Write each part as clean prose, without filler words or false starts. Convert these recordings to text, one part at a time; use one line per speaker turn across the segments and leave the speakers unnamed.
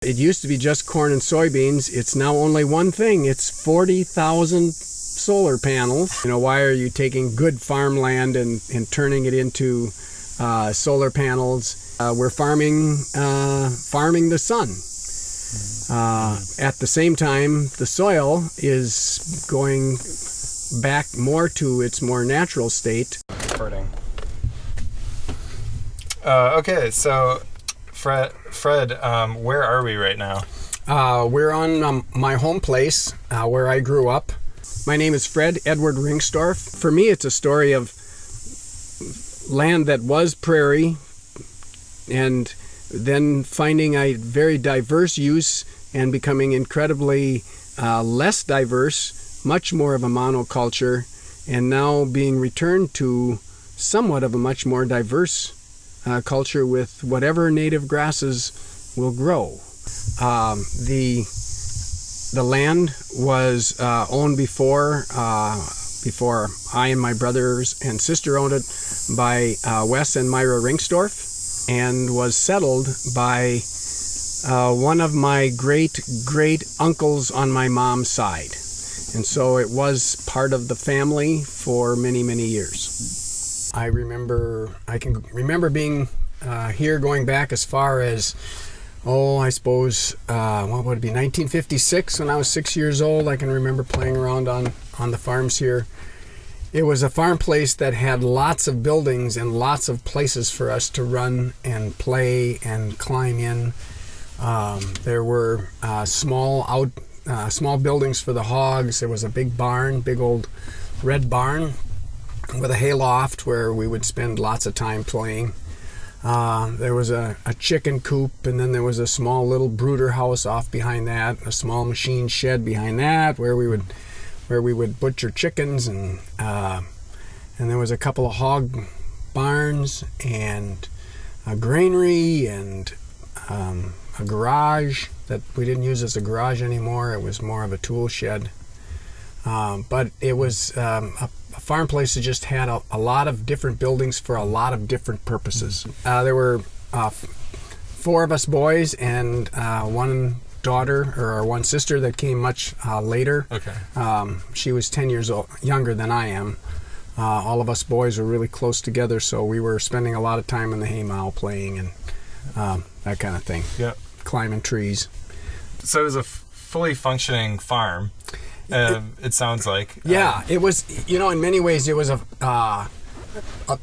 It used to be just corn and soybeans. It's now only one thing. It's 40,000 solar panels. Why are you taking good farmland and turning it into solar panels? We're farming the sun. At the same time, the soil is going back more to its more natural state.
Okay, so Fred, where are we right now?
We're on my home place where I grew up. My name is Fred Edward Rengstorf. For me, it's a story of land that was prairie and then finding a very diverse use and becoming incredibly less diverse, much more of a monoculture, and now being returned to somewhat of a much more diverse culture with whatever native grasses will grow. The land was owned before I and my brothers and sister owned it by Wes and Myra Rengstorf, and was settled by one of my great uncles on my mom's side. And so it was part of the family for many years. I can remember being here going back as far as, I suppose, what would it be, 1956, when I was 6 years old. I can remember playing around on the farms here. It was a farm place that had lots of buildings and lots of places for us to run and play and climb in. There were small buildings for the hogs. There was a big barn, big old red barn with a hayloft where we would spend lots of time playing. There was a chicken coop, and then there was a small little brooder house off behind that, a small machine shed behind that where we would butcher chickens, and there was a couple of hog barns and a granary and a garage that we didn't use as a garage anymore. It was more of a tool shed. But it was a farm place that just had a lot of different buildings for a lot of different purposes. There were 4 of us boys and one daughter, or one sister that came much later.
Okay.
She was 10 years younger than I am. All of us boys were really close together, so we were spending a lot of time in the haymow playing and that kind of thing.
Yep.
Climbing trees.
So it was a fully functioning farm. It sounds like.
Yeah, it was. In many ways, it was a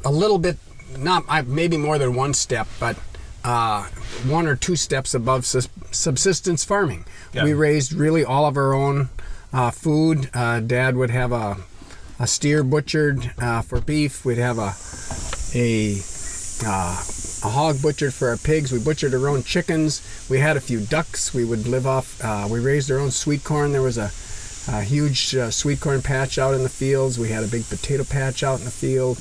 little bit, not maybe more than one step, but 1 or 2 steps above subsistence farming. Yeah. We raised really all of our own food. Dad would have a steer butchered for beef. We'd have a hog butchered for our pigs. We butchered our own chickens. We had a few ducks. We would live off. We raised our own sweet corn. There was a huge sweet corn patch out in the fields. We had a big potato patch out in the field,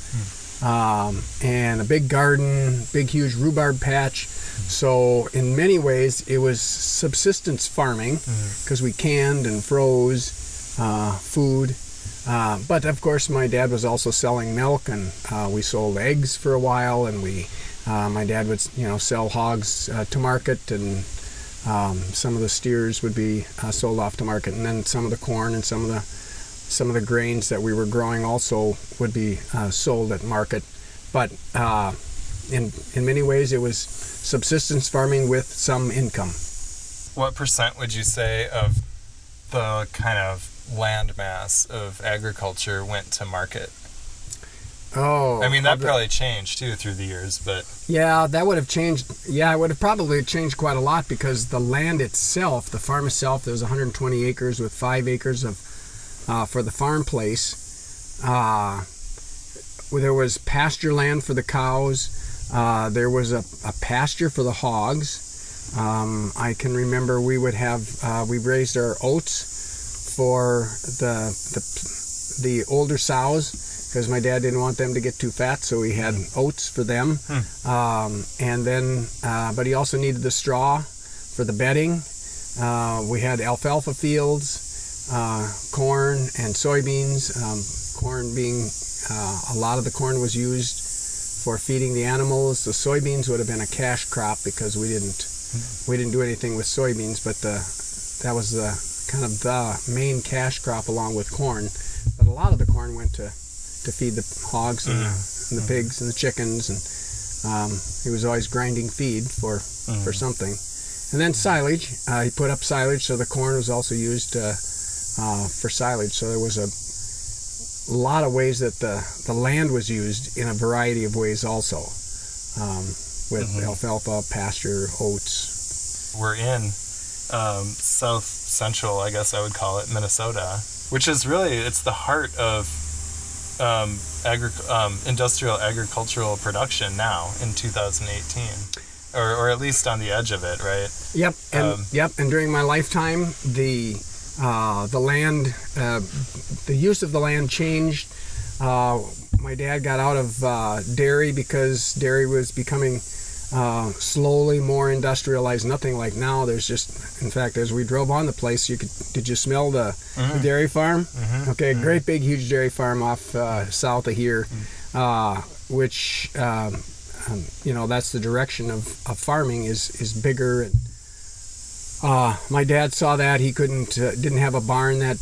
and a big garden, big huge rhubarb patch. So in many ways it was subsistence farming, because we canned and froze food. But of course my dad was also selling milk, and we sold eggs for a while, and my dad would sell hogs to market, and some of the steers would be sold off to market, and then some of the corn and some of the grains that we were growing also would be sold at market. But in many ways, it was subsistence farming with some income.
What percent would you say of the kind of land mass of agriculture went to market?
Oh,
I mean, that probably changed too through the years, but
yeah, that would have changed. Yeah, it would have probably changed quite a lot, because the land itself, the farm itself, there was 120 acres with 5 acres of for the farm place. There was pasture land for the cows. There was a pasture for the hogs. I can remember we would have we raised our oats for the older sows, because my dad didn't want them to get too fat, so he had oats for them. And then, but he also needed the straw for the bedding. We had alfalfa fields, corn and soybeans. Corn being, a lot of the corn was used for feeding the animals. The soybeans would have been a cash crop, because we didn't We didn't do anything with soybeans, but that was the kind of the main cash crop along with corn. But a lot of the corn went to feed the hogs and the pigs and the chickens, and he was always grinding feed for something. And then silage, he put up silage, so the corn was also used for silage. So there was a lot of ways that the land was used in a variety of ways also, with alfalfa, pasture, oats.
We're in south central, I guess I would call it, Minnesota, which is really, it's the heart of industrial agricultural production now in 2018, or at least on the edge of it, right?
Yep, and during my lifetime, the land, the use of the land changed. My dad got out of dairy because dairy was becoming slowly more industrialized. Nothing like now. There's just, in fact, as we drove on the place, did you smell the dairy farm? Okay, great big huge dairy farm off south of here, which that's the direction of farming is bigger. And my dad saw that he didn't have a barn that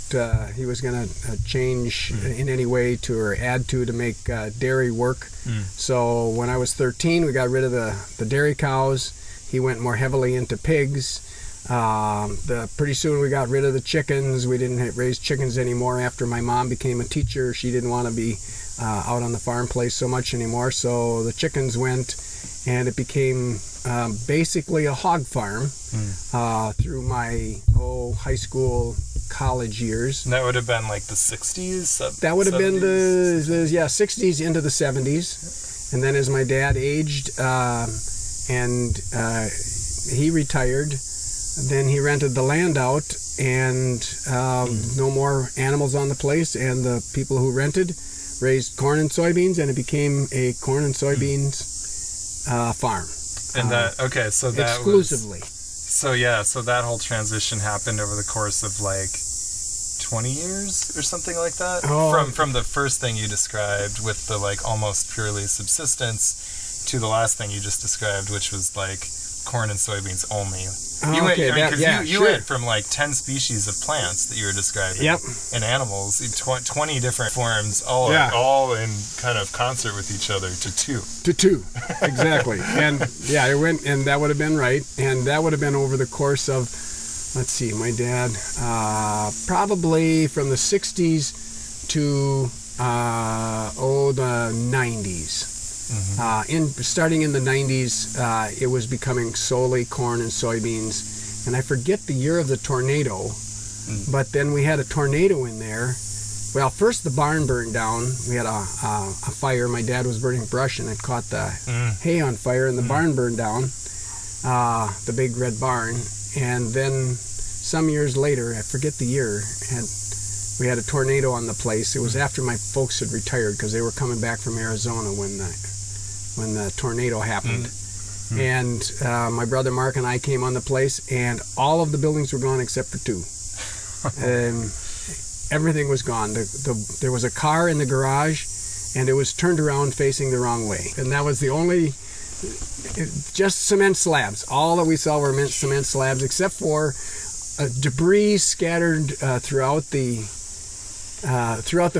he was going to change in any way to or add to make dairy work. So when I was 13, we got rid of the dairy cows. He went more heavily into pigs. Pretty soon we got rid of the chickens. We didn't raise chickens anymore after my mom became a teacher. She didn't want to be out on the farm place so much anymore. So the chickens went, and it became basically a hog farm through my high school, college years.
And that would have been like the 60s?
That would have been the 60s into the 70s. And then as my dad aged and he retired, then he rented the land out, and no more animals on the place, and the people who rented raised corn and soybeans, and it became a corn and soybeans farm.
And so that
exclusively.
So that whole transition happened over the course of like 20 years or something like that. From the first thing you described with the like almost purely subsistence to the last thing you just described, which was like corn and soybeans only. You went from like 10 species of plants that you were describing, and animals, 20 different forms, all in kind of concert with each other to two.
Exactly. And it went, and that would have been right, and that would have been over the course of, let's see, my dad, probably from the 60s to the 90s. Starting in the 90s, it was becoming solely corn and soybeans, and I forget the year of the tornado, but then we had a tornado in there. Well, first the barn burned down. We had a fire. My dad was burning brush, and it caught the hay on fire, and the barn burned down, the big red barn. And then some years later, I forget the year, and we had a tornado on the place. It was after my folks had retired, because they were coming back from Arizona when the tornado happened. And my brother Mark and I came on the place, and all of the buildings were gone except for two. Everything was gone. There was a car in the garage, and it was turned around facing the wrong way. And that was the only, just cement slabs. All that we saw were cement slabs, except for debris scattered throughout the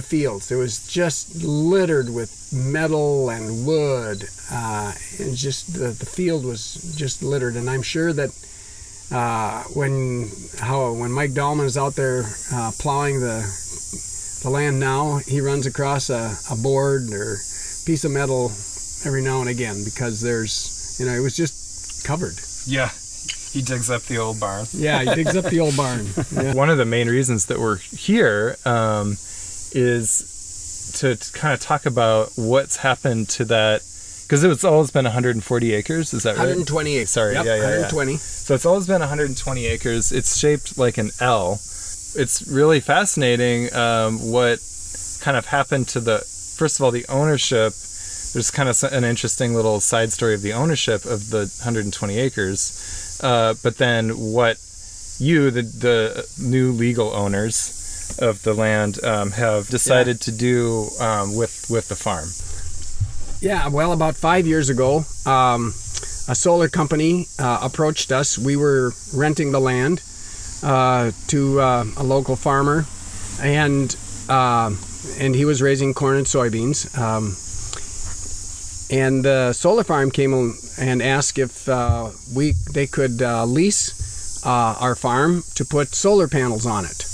fields. It was just littered with metal and wood, and just the field was just littered. And I'm sure that when Mike Dahlman is out there plowing the land now, he runs across a board or piece of metal every now and again, because there's, it was just covered.
Yeah. He digs up the old barn.
Yeah, he digs up the old barn. Yeah.
One of the main reasons that we're here is to kind of talk about what's happened to that, because it's always been 140 acres, is that right?
128.
Sorry,
yep, 120.
So it's always been 120 acres. It's shaped like an L. It's really fascinating what kind of happened to first of all, the ownership. There's kind of an interesting little side story of the ownership of the 120 acres. But then what the new legal owners of the land have decided to do with the farm.
Yeah, well, about 5 years ago, a solar company approached us. We were renting the land to a local farmer, and he was raising corn and soybeans. And the solar farm came and asked if they could lease our farm to put solar panels on it.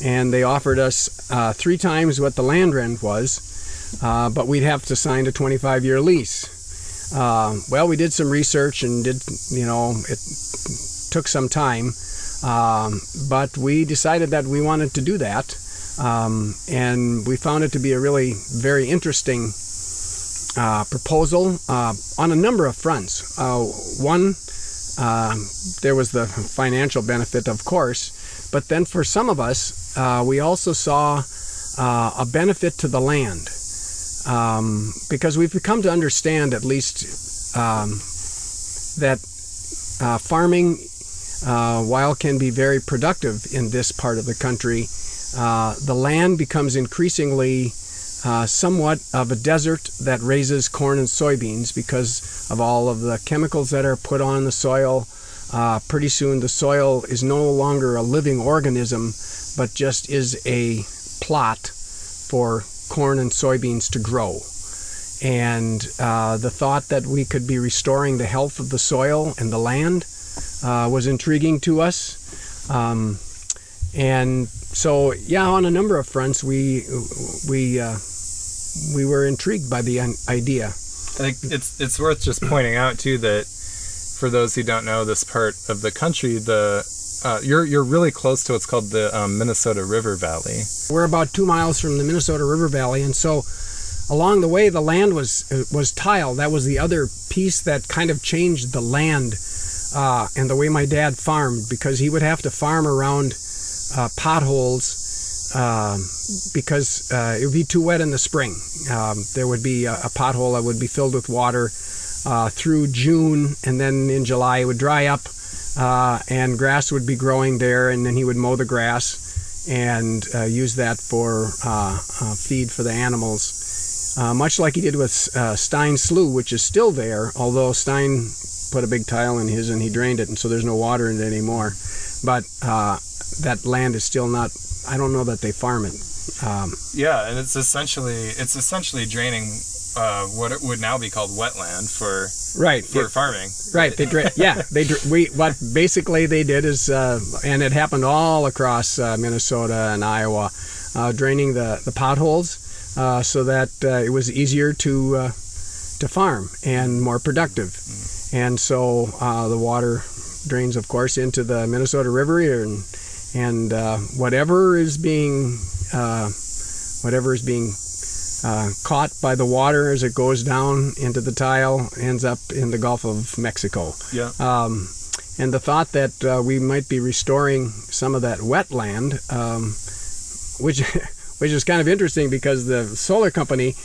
And they offered us 3 times what the land rent was, but we'd have to sign a 25-year lease. Well, we did some research and it took some time, but we decided that we wanted to do that, and we found it to be a really very interesting proposal on a number of fronts. One, there was the financial benefit, of course, but then for some of us, we also saw a benefit to the land, because we've come to understand, at least, that farming, while can be very productive in this part of the country, the land becomes increasingly somewhat of a desert that raises corn and soybeans because of all of the chemicals that are put on the soil. Pretty soon the soil is no longer a living organism, but just is a plot for corn and soybeans to grow. And the thought that we could be restoring the health of the soil and the land was intriguing to us. And so, yeah, on a number of fronts, we were intrigued by the idea.
I think it's worth just pointing out too that for those who don't know this part of the country, you're really close to what's called the Minnesota River Valley.
We're about 2 miles from the Minnesota River Valley, and so along the way the land was tile. That was the other piece that kind of changed the land and the way my dad farmed, because he would have to farm around potholes because it would be too wet in the spring. There would be a pothole that would be filled with water through June, and then in July it would dry up and grass would be growing there, and then he would mow the grass and use that for feed for the animals, much like he did with Stein Slough, which is still there, although Stein put a big tile in his and he drained it, and so there's no water in it anymore. But that land is still not, I don't know that they farm it.
Yeah, and it's essentially draining what it would now be called wetland for farming.
Right. What basically they did is, and it happened all across Minnesota and Iowa, draining the potholes so that it was easier to farm and more productive. And so the water drains, of course, into the Minnesota River, and whatever is being caught by the water as it goes down into the tile ends up in the Gulf of Mexico.
Yeah.
And the thought that we might be restoring some of that wetland, which is kind of interesting because the solar company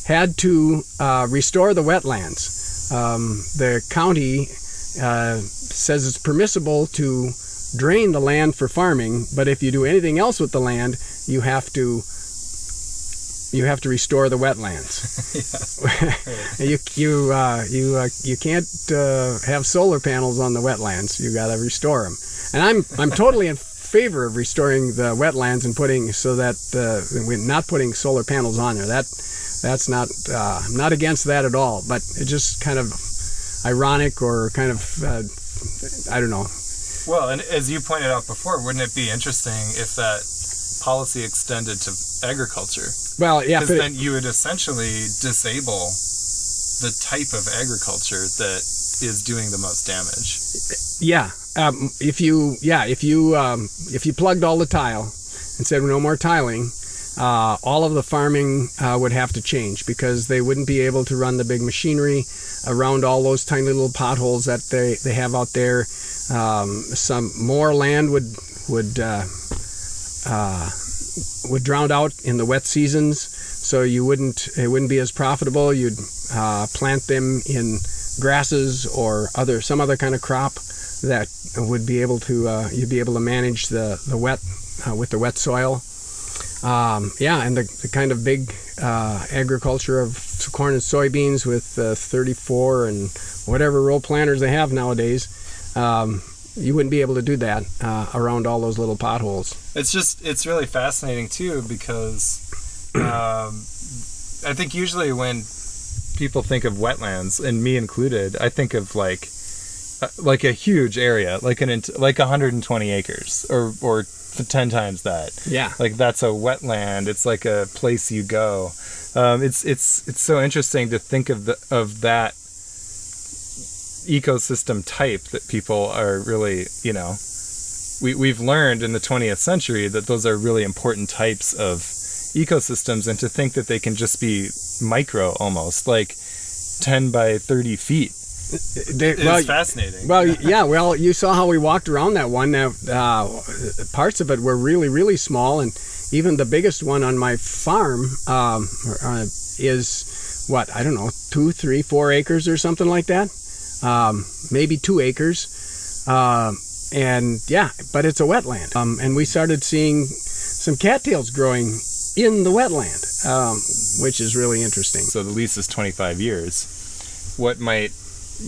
had to restore the wetlands. The county says it's permissible to drain the land for farming, but if you do anything else with the land, you have to restore the wetlands. You can't have solar panels on the wetlands. You got to restore them. And I'm totally in favor of restoring the wetlands and we're not putting solar panels on there. That's not I'm not against that at all. But it's just kind of ironic, or kind of I don't know.
Well, and as you pointed out before, wouldn't it be interesting if that policy extended to agriculture?
Well, yeah,
because then you would essentially disable the type of agriculture that is doing the most damage.
Yeah, if you plugged all the tile and said no more tiling, all of the farming would have to change, because they wouldn't be able to run the big machinery around all those tiny little potholes that they have out there. Some more land would drown out in the wet seasons, so it wouldn't be as profitable. You'd plant them in grasses or some other kind of crop that would be able to you'd be able to manage the wet with the wet soil. And the kind of big agriculture of corn and soybeans with 34 and whatever row planters they have nowadays, you wouldn't be able to do that around all those little potholes.
It's really fascinating too, because I think usually when people think of wetlands, and me included, I think of like a huge area, like 120 acres or 10 times that.
Yeah.
Like that's a wetland. It's like a place you go. It's so interesting to think of that ecosystem type that people are really, we've learned in the 20th century that those are really important types of ecosystems, and to think that they can just be micro, almost like 10 by 30 feet. It's fascinating.
Well, yeah. Well, you saw how we walked around that one. Parts of it were really, really small, and even the biggest one on my farm is what, I don't know, 2, 3, 4 acres or something like that. Maybe 2 acres. And yeah, but it's a wetland. And we started seeing some cattails growing in the wetland, which is really interesting.
So the lease is 25 years. What might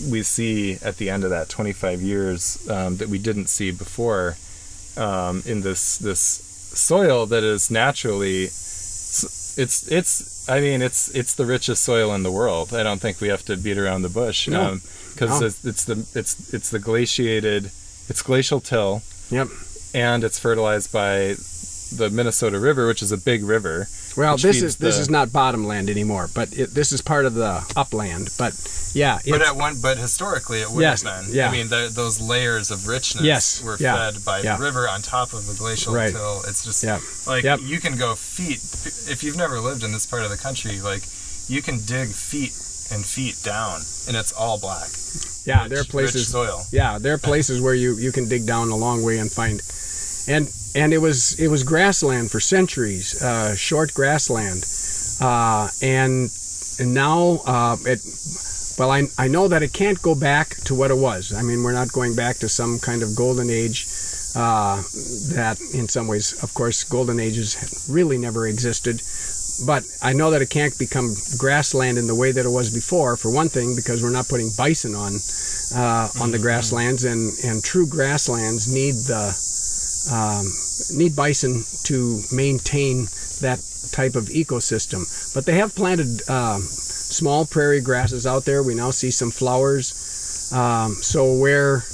we see at the end of that 25 years that we didn't see before in this soil that is naturally, it's the richest soil in the world. I don't think we have to beat around the bush.
No.
Because it's the glacial till.
Yep.
And it's fertilized by the Minnesota River, which is a big river.
Well, this is not bottomland anymore, but this is part of the upland. But yeah,
but historically it would have been.
Yeah.
I mean, those layers of richness were fed by the river on top of the glacial till. It's just you can go feet, if you've never lived in this part of the country, like you can dig feet and feet down, and it's all black.
Yeah, there are places.
Rich soil.
Yeah, there are places where you can dig down a long way and find, and it was grassland for centuries, short grassland, and now I know that it can't go back to what it was. I mean, we're not going back to some kind of golden age. That in some ways, of course, golden ages really never existed. But I know that it can't become grassland in the way that it was before, for one thing, because we're not putting bison on the grasslands, and true grasslands need bison to maintain that type of ecosystem. But they have planted small prairie grasses out there. We now see some flowers. So where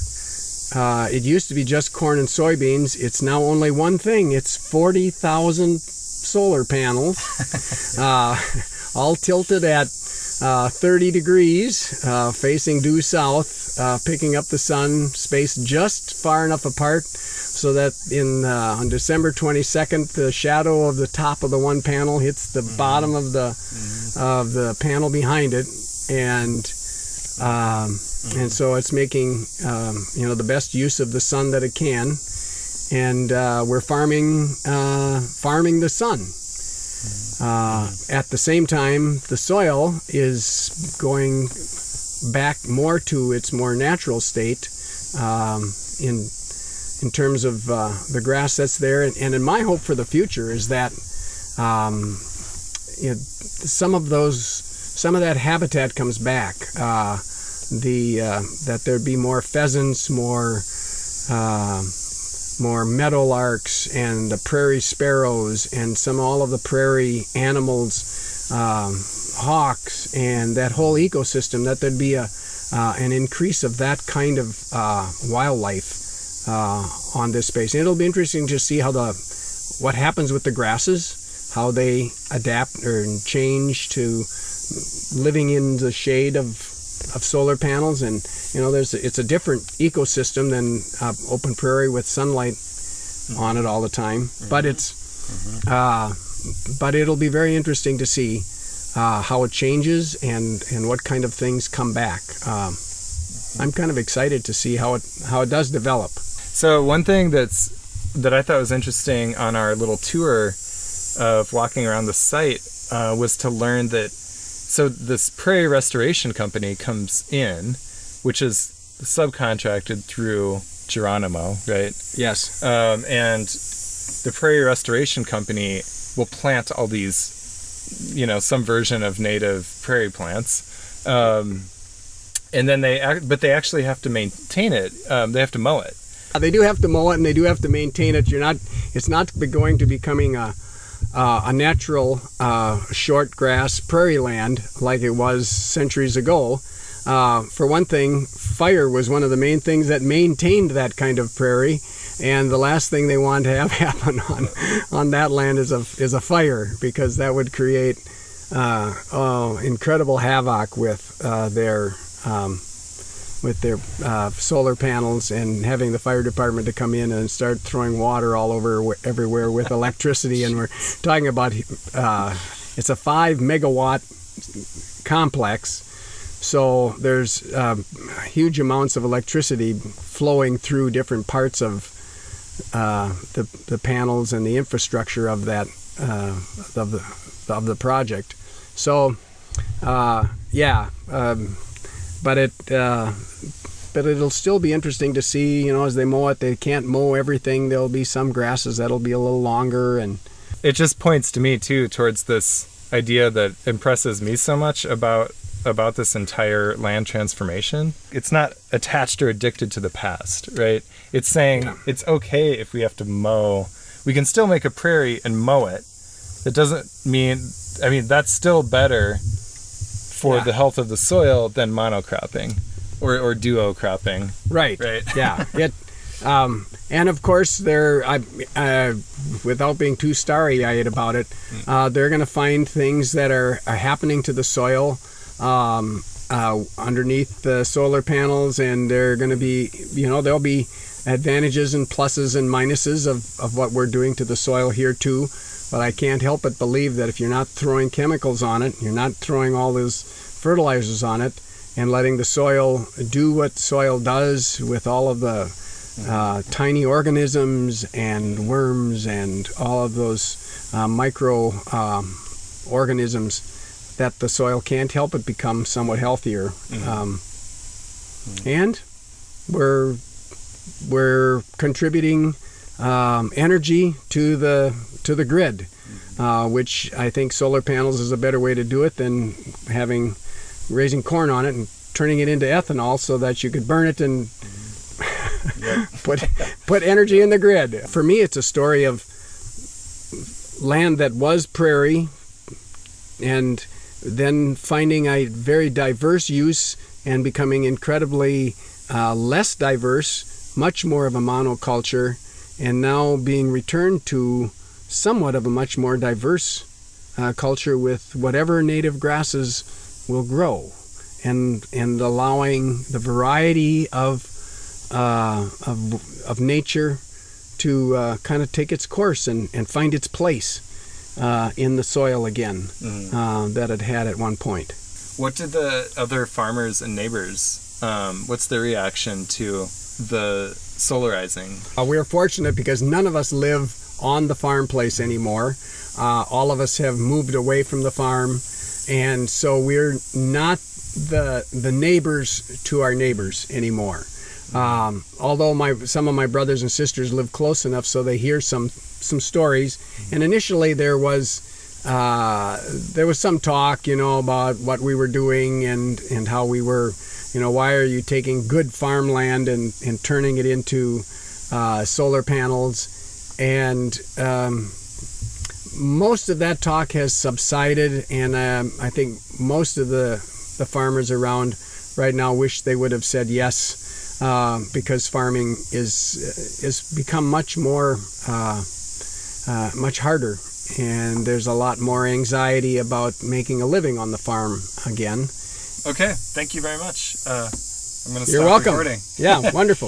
it used to be just corn and soybeans, it's now only one thing. It's 40,000 solar panels, all tilted at 30 degrees, facing due south, picking up the sun, spaced just far enough apart so that on December 22nd, the shadow of the top of the one panel hits the bottom of the panel behind it, and so it's making the best use of the sun that it can. And we're farming the sun. At the same time, the soil is going back more to its more natural state in terms of the grass that's there. And in my hope for the future is that some of that habitat comes back. That there'd be more pheasants, more meadowlarks, and the prairie sparrows, and all of the prairie animals, hawks, and that whole ecosystem, that there'd be an increase of that kind of wildlife on this space. And it'll be interesting to see what happens with the grasses, how they adapt or change to living in the shade of solar panels. And it's a different ecosystem than open prairie with sunlight on it all the time. But but it'll be very interesting to see how it changes and what kind of things come back. I'm kind of excited to see how it does develop.
So one thing that I thought was interesting on our little tour of walking around the site was to learn that. So this prairie restoration company comes in, which is subcontracted through Geronimo, right?
Yes.
And the prairie restoration company will plant all these, some version of native prairie plants. And then they actually have to maintain it. They have to mow it.
They do have to mow it, and they do have to maintain it. It's not going to becoming a natural short grass prairie land like it was centuries ago. For one thing, fire was one of the main things that maintained that kind of prairie, and the last thing they want to have happen on that land is a fire, because that would create incredible havoc with their solar panels, and having the fire department to come in and start throwing water all over everywhere with electricity. And we're talking about it's a 5 megawatt complex, so there's huge amounts of electricity flowing through different parts of the panels and the infrastructure of that of the project. So but it'll still be interesting to see, as they mow it. They can't mow everything. There'll be some grasses that'll be a little longer, and
it just points to me too towards this idea that impresses me so much about this entire land transformation. It's not attached or addicted to the past, right? It's saying it's okay if we have to mow. We can still make a prairie and mow it. That doesn't mean, that's still better for the health of the soil than monocropping or duo cropping.
Right. Yeah. And of course, without being too starry-eyed about it, they're going to find things that are happening to the soil underneath the solar panels, and they're going to be, there'll be advantages and pluses and minuses of what we're doing to the soil here too. But I can't help but believe that if you're not throwing chemicals on it, you're not throwing all those fertilizers on it, and letting the soil do what soil does with all of the tiny organisms and worms and all of those micro organisms, that the soil can't help but become somewhat healthier. And we're contributing energy to the grid, which I think solar panels is a better way to do it than raising corn on it and turning it into ethanol so that you could burn it and put energy in the grid. For me, it's a story of land that was prairie and then finding a very diverse use and becoming incredibly less diverse, much more of a monoculture, and now being returned to somewhat of a much more diverse culture with whatever native grasses will grow, and allowing the variety of nature to kind of take its course and find its place in the soil again that it had at one point.
What did the other farmers and neighbors, what's their reaction to the solarizing?
We're fortunate because none of us live on the farm place anymore. All of us have moved away from the farm, and so we're not the neighbors to our neighbors anymore. Although some of my brothers and sisters live close enough so they hear some stories, and initially there was some talk, about what we were doing and how we were, why are you taking good farmland and turning it into solar panels? And most of that talk has subsided, and I think most of the farmers around right now wish they would have said yes, because farming is become much more much harder, and there's a lot more anxiety about making a living on the farm again.
Okay, thank you very much. I'm going to
You're
stop
welcome.
recording.
Yeah, wonderful.